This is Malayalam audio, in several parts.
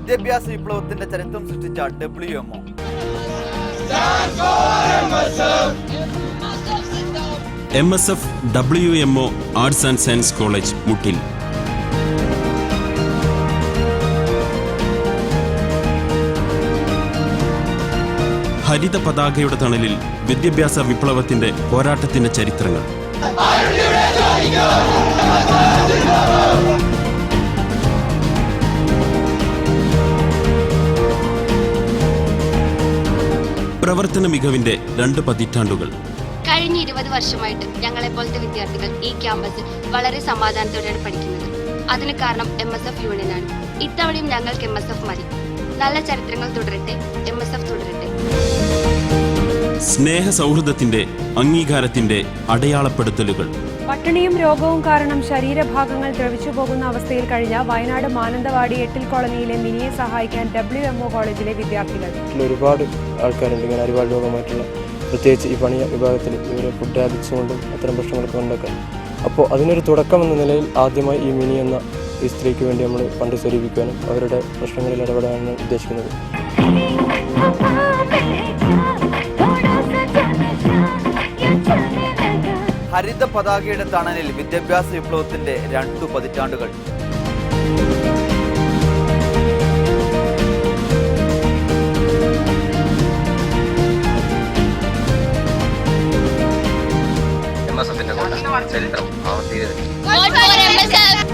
വിദ്യാഭ്യാസ വിപ്ലവത്തിന്റെ ചരിത്രം സൃഷ്ടിച്ച WMO. MSF WMO arts and science college മുട്ടിൽ. ഹരിത പതാകയുടെ തണലിൽ വിദ്യാഭ്യാസ വിപ്ലവത്തിന്റെ പോരാട്ടത്തിന്റെ ചരിത്രങ്ങൾ. പ്രവർത്തന മികവിന്റെ 2 പതിറ്റാണ്ടുകൾ. കഴിഞ്ഞ 20 വർഷമായിട്ട് ഞങ്ങളെപ്പോലത്തെ വിദ്യാർത്ഥികൾ ഈ ക്യാമ്പസിൽ വളരെ സമാധാനത്തോടെയാണ് പഠിക്കുന്നത്. അതിന് കാരണം MSF യൂണിയനാണ്. ഇത്തവണയും ഞങ്ങൾക്ക് MSF മതി. നല്ല ചരിത്രങ്ങൾ തുടരട്ടെ, MSF തുടരട്ടെ. സ്നേഹ സൗഹൃദത്തിന്റെ അംഗീകാരത്തിന്റെ അടയാളപ്പെടുത്തലുകൾ. പട്ടിണിയും രോഗവും കാരണം ശരീരഭാഗങ്ങൾ ദ്രവിച്ചു പോകുന്ന അവസ്ഥയിൽ കഴിഞ്ഞ വയനാട് മാനന്തവാടി എട്ടിൽ കോളനിയിലെ മിനിയെ സഹായിക്കാൻ WMO കോളേജിലെ വിദ്യാർത്ഥികൾ. ഒരുപാട് ആൾക്കാരുണ്ട് ഇങ്ങനെ ഒരുപാട് രോഗമായിട്ടുള്ള, പ്രത്യേകിച്ച് ഈ പണിയ വിഭാഗത്തിൽ ഇവരെ ഫുഡ് ഹാബിറ്റ്സ് കൊണ്ടും അത്തരം പ്രശ്നങ്ങളൊക്കെ കൊണ്ടൊക്കെ. അപ്പോൾ അതിനൊരു തുടക്കം എന്ന നിലയിൽ ആദ്യമായി ഈ മിനി എന്ന ഈ സ്ത്രീക്ക് വേണ്ടി നമ്മൾ ഫണ്ട് സ്വരൂപിക്കാനും അവരുടെ പ്രശ്നങ്ങളിൽ ഇടപെടാനാണ് ഉദ്ദേശിക്കുന്നത്. ഹരിത പതാകയുടെ തണലിൽ വിദ്യാഭ്യാസ വിപ്ലവത്തിന്റെ 2 പതിറ്റാണ്ടുകൾ.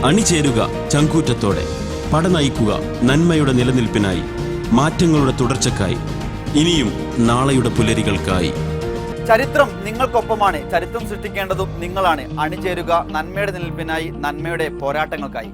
അണിചേരുക ചങ്കൂറ്റത്തോടെ, പടനയിക്കുക നന്മയുടെ നിലനിൽപ്പിനായി, മാറ്റങ്ങളുടെ തുടർച്ചക്കായി, ഇനിയും നാളെയുടെ പുലരികൾക്കായി. ചരിത്രം നിങ്ങൾക്കൊപ്പമാണ്. ചരിത്രം സൃഷ്ടിക്കേണ്ടതും നിങ്ങളാണ്. അണിചേരുക നന്മയുടെ നിലനിൽപ്പിനായി, നന്മയുടെ പോരാട്ടങ്ങൾക്കായി.